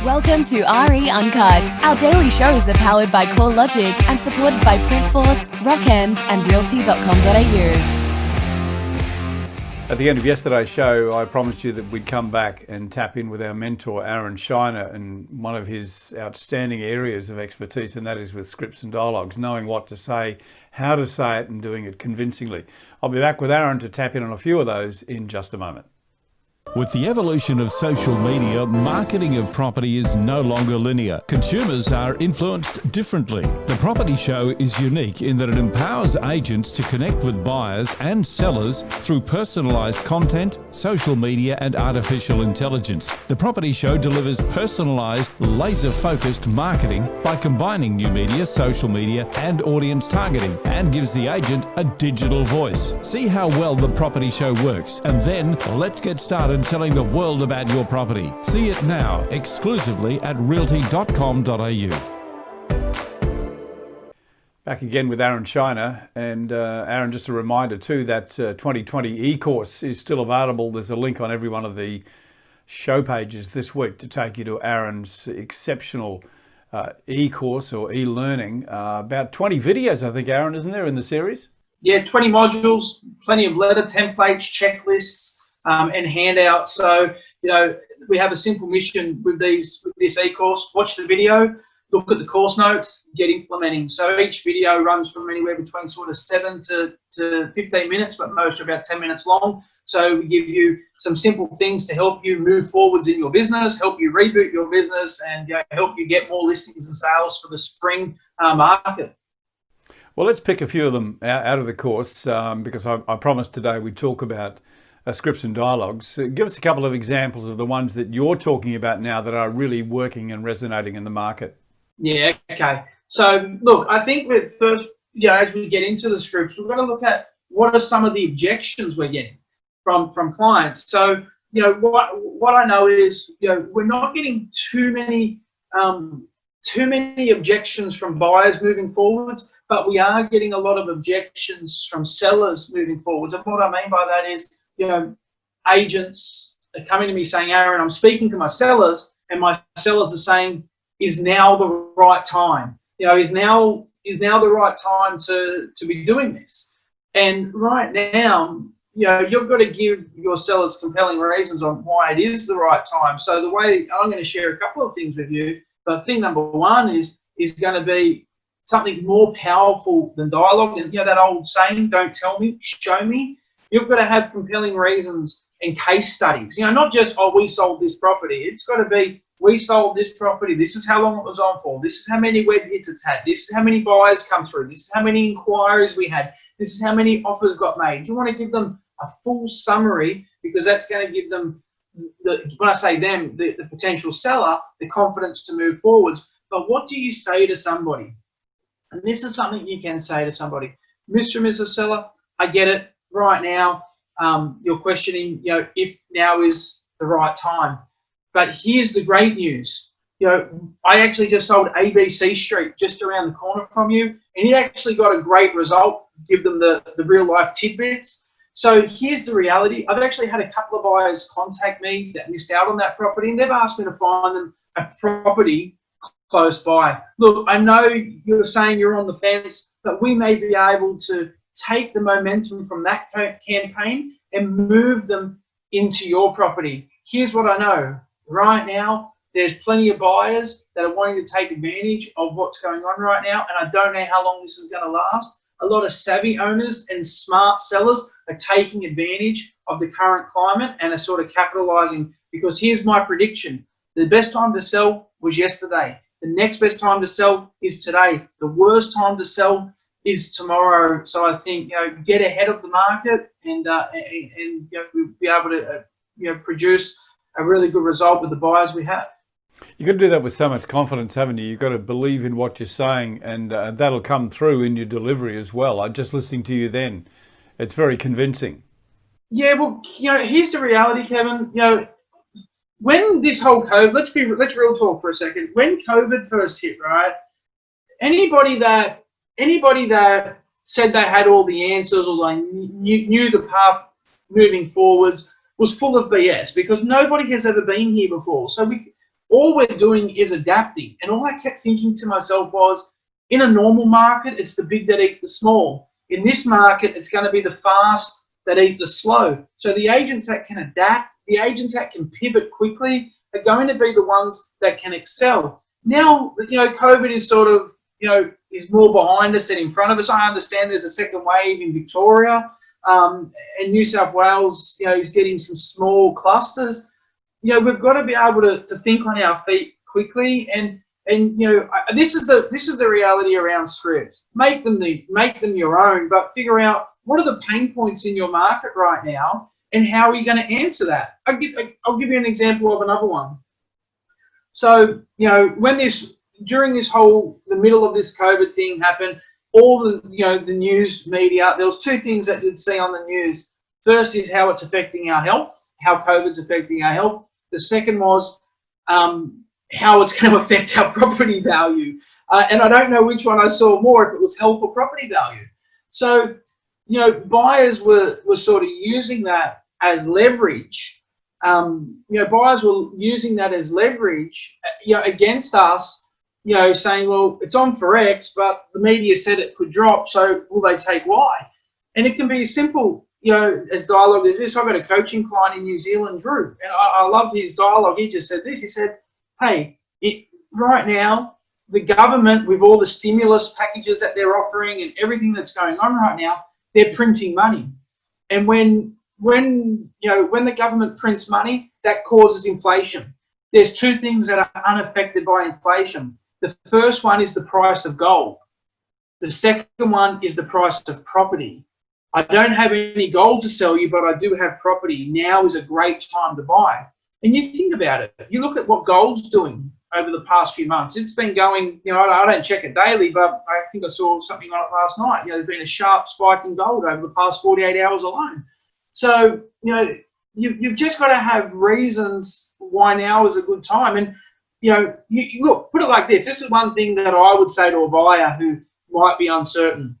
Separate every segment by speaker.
Speaker 1: Welcome to RE Uncut. Our daily shows are powered by CoreLogic and supported by Printforce, Rockend and Realty.com.au.
Speaker 2: At the end of yesterday's show, I promised you that we'd come back and tap in with our mentor, Aaron Shiner, and one of his outstanding areas of expertise, and that is with scripts and dialogues, knowing what to say, how to say it, and doing it convincingly. I'll be back with Aaron to tap in on a few of those in just a moment.
Speaker 3: With the evolution of social media, marketing of property is no longer linear. Consumers are influenced differently. The Property Show is unique in that it empowers agents to connect with buyers and sellers through personalised content, social media and artificial intelligence. The Property Show delivers personalised, laser-focused marketing by combining new media, social media and audience targeting, and gives the agent a digital voice. See how well the Property Show works, and then let's get started telling the world about your property. See it now exclusively at Realty.com.au.
Speaker 2: Back again with Aaron Shiner, and Aaron, just a reminder too that 2020 e-course is still available. There's a link on every one of the show pages this week to take you to Aaron's exceptional e-course or e-learning. About 20 videos, I think, Aaron, isn't there, in the series?
Speaker 4: Yeah, 20 modules, plenty of letter templates, checklists, and handouts. So, we have a simple mission with this e-course. Watch the video, look at the course notes, get implementing. So each video runs from anywhere between sort of 7 to 15 minutes, but most are about 10 minutes long. So we give you some simple things to help you move forwards in your business, help you reboot your business, and help you get more listings and sales for the spring market.
Speaker 2: Well, let's pick a few of them out of the course because I promised today we'd talk about scripts and dialogues. Give us a couple of examples of the ones that you're talking about now that are really working and resonating in the market.
Speaker 4: Yeah, okay. So look, I think that first, as we get into the scripts, we're going to look at what are some of the objections we're getting from clients. So, what I know is, we're not getting too many objections from buyers moving forwards, but we are getting a lot of objections from sellers moving forwards. And what I mean by that is, agents are coming to me saying, Aaron, I'm speaking to my sellers, and my sellers are saying, is now the right time? Is now the right time to be doing this? And right now, you've got to give your sellers compelling reasons on why it is the right time. So the way I'm going to share a couple of things with you, but thing number one is going to be something more powerful than dialogue. And that old saying, don't tell me, show me. You've got to have compelling reasons and case studies. Not just, we sold this property. It's got to be, we sold this property. This is how long it was on for. This is how many web hits it's had. This is how many buyers come through. This is how many inquiries we had. This is how many offers got made. You want to give them a full summary, because that's going to give them, when I say them, the potential seller, the confidence to move forwards. But what do you say to somebody? And this is something you can say to somebody. Mr. and Mrs. Seller, I get it. Right now, you're questioning, if now is the right time. But here's the great news. I actually just sold ABC Street just around the corner from you, and it actually got a great result. Give them the real life tidbits. So here's the reality. I've actually had a couple of buyers contact me that missed out on that property, and they've asked me to find them a property close by. Look, I know you're saying you're on the fence, but we may be able to take the momentum from that campaign and move them into your property. Here's what I know. Right now, there's plenty of buyers that are wanting to take advantage of what's going on right now, and I don't know how long this is going to last. A lot of savvy owners and smart sellers are taking advantage of the current climate and are sort of capitalizing, because here's my prediction. The best time to sell was yesterday. The next best time to sell is today. The worst time to sell is tomorrow. So I think, get ahead of the market and we'll be able to produce a really good result with the buyers we have.
Speaker 2: You've got to do that with so much confidence, haven't you? You've got to believe in what you're saying, and that'll come through in your delivery as well. I'm just listening to you then. It's very convincing. Yeah,
Speaker 4: well, here's the reality, Kevin. When this whole COVID, let's real talk for a second. When COVID first hit, right? Anybody that said they had all the answers or they knew the path moving forwards was full of BS, because nobody has ever been here before. So all we're doing is adapting. And all I kept thinking to myself was, in a normal market, it's the big that eat the small. In this market, it's going to be the fast that eat the slow. So the agents that can adapt, the agents that can pivot quickly are going to be the ones that can excel. Now, COVID is sort of, is more behind us than in front of us. I understand there's a second wave in Victoria, and New South Wales, is getting some small clusters. We've got to be able to think on our feet quickly, and this is the reality around scripts. Make them your own, but figure out what are the pain points in your market right now, and how are you going to answer that? I'll give you an example of another one. So during the middle of this COVID thing happened, all the news media, there was two things that you'd see on the news. First is how it's affecting our health, how COVID's affecting our health. The second was how it's going to affect our property value. And I don't know which one I saw more, if it was health or property value. So, buyers were sort of using that as leverage. Buyers were using that as leverage, against us, saying, well, it's on for X, but the media said it could drop, so will they take Y? And it can be as simple, as dialogue as this. I've got a coaching client in New Zealand, Drew, and I love his dialogue. He just said this. He said, hey, right now, the government, with all the stimulus packages that they're offering and everything that's going on right now, they're printing money. And when the government prints money, that causes inflation. There's two things that are unaffected by inflation. The first one is the price of gold. The second one is the price of property. I don't have any gold to sell you, but I do have property. Now is a great time to buy. And you think about it. You look at what gold's doing over the past few months. It's been going, I don't check it daily, but I think I saw something on it last night. There's been a sharp spike in gold over the past 48 hours alone. So, you've just got to have reasons why now is a good time. And, you look, put it like this. This is one thing that I would say to a buyer who might be uncertain.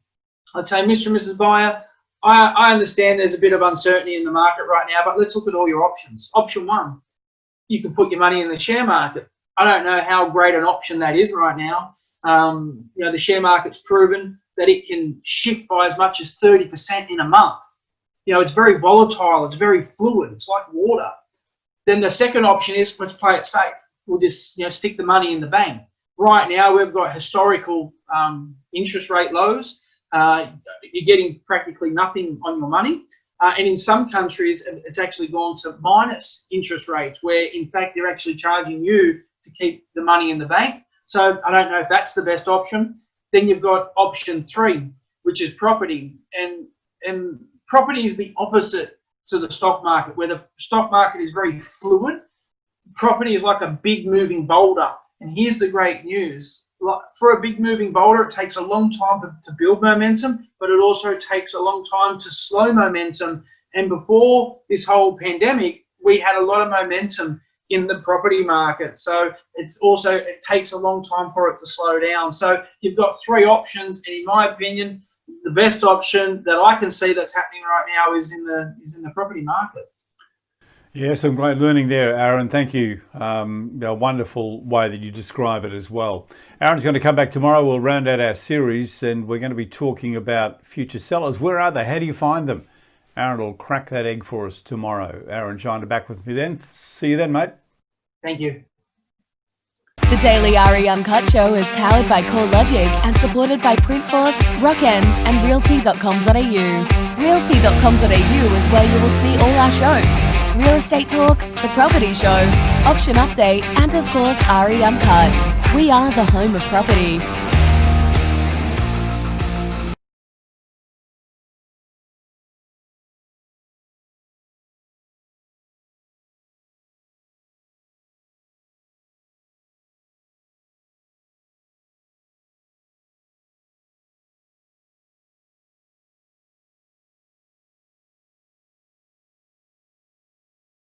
Speaker 4: I'd say, Mr. and Mrs. Buyer, I understand there's a bit of uncertainty in the market right now, but let's look at all your options. Option one, you can put your money in the share market. I don't know how great an option that is right now. The share market's proven that it can shift by as much as 30% in a month. It's very volatile. It's very fluid. It's like water. Then the second option is, let's play it safe. We'll just, stick the money in the bank. Right now, we've got historical interest rate lows. You're getting practically nothing on your money. And in some countries, it's actually gone to minus interest rates, where, in fact, they're actually charging you to keep the money in the bank. So I don't know if that's the best option. Then you've got option three, which is property. And property is the opposite to the stock market, where the stock market is very fluid. Property is like a big moving boulder. And here's the great news. For a big moving boulder, it takes a long time to build momentum, but it also takes a long time to slow momentum. And before this whole pandemic, we had a lot of momentum in the property market. So it takes a long time for it to slow down. So you've got three options. And in my opinion, the best option that I can see that's happening right now is in the property market.
Speaker 2: Yeah, some great learning there, Aaron. Thank you. A wonderful way that you describe it as well. Aaron's going to come back tomorrow. We'll round out our series, and we're going to be talking about future sellers. Where are they? How do you find them? Aaron will crack that egg for us tomorrow. Aaron Shiner back with me then. See you then, mate.
Speaker 4: Thank you.
Speaker 1: The Daily RE Uncut Show is powered by CoreLogic and supported by Printforce, Rockend and Realty.com.au. Realty.com.au is where you will see all our shows. Real Estate Talk, The Property Show, Auction Update, and of course RE Uncut. We are the home of property.